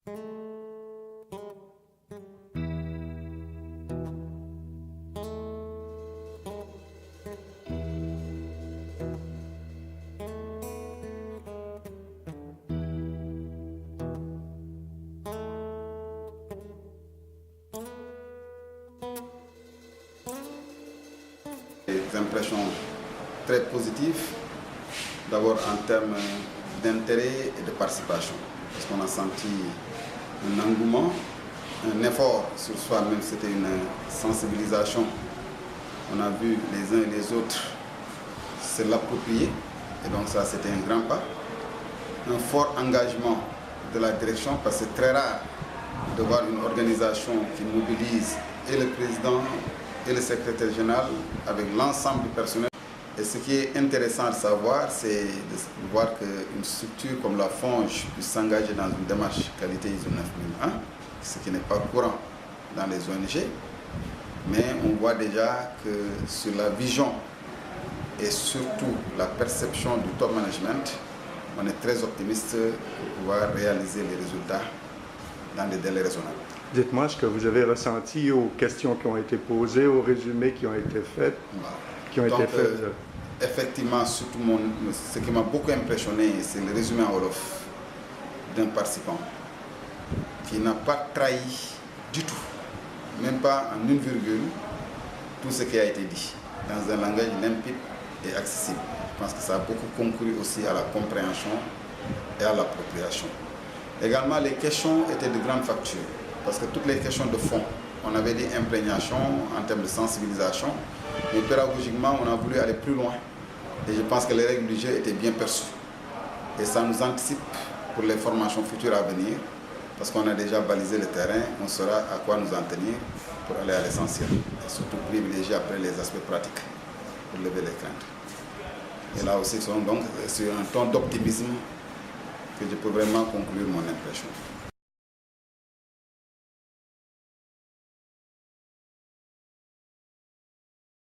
Des impressions très positives, d'abord en termes d'intérêt et de participation, parce qu'on a senti un engouement, un effort sur soi-même, c'était une sensibilisation. On a vu les uns et les autres se l'approprier, et donc ça c'était un grand pas. Un fort engagement de la direction, parce que c'est très rare de voir une organisation qui mobilise et le président et le secrétaire général avec l'ensemble du personnel. Et ce qui est intéressant de savoir, c'est de voir qu'une structure comme la FONGE puisse s'engager dans une démarche qualité ISO 9001, ce qui n'est pas courant dans les ONG. Mais on voit déjà que sur la vision et surtout la perception du top management, on est très optimiste pour pouvoir réaliser les résultats dans des délais raisonnables. Dites-moi ce que vous avez ressenti aux questions qui ont été posées, aux résumés qui ont été faits. Effectivement, surtout ce qui m'a beaucoup impressionné, c'est le résumé en Wolof d'un participant qui n'a pas trahi du tout, même pas en une virgule, tout ce qui a été dit, dans un langage limpide et accessible. Je pense que ça a beaucoup concouru aussi à la compréhension et à l'appropriation. Également, les questions étaient de grande facture, parce que toutes les questions de fond, on avait dit imprégnation en termes de sensibilisation, mais pédagogiquement, on a voulu aller plus loin. Et je pense que les règles du jeu étaient bien perçues. Et ça nous anticipe pour les formations futures à venir, parce qu'on a déjà balisé le terrain, on saura à quoi nous en tenir pour aller à l'essentiel. Et surtout privilégier après les aspects pratiques pour lever les craintes. Et là aussi, donc sur un ton d'optimisme que je peux vraiment conclure mon impression.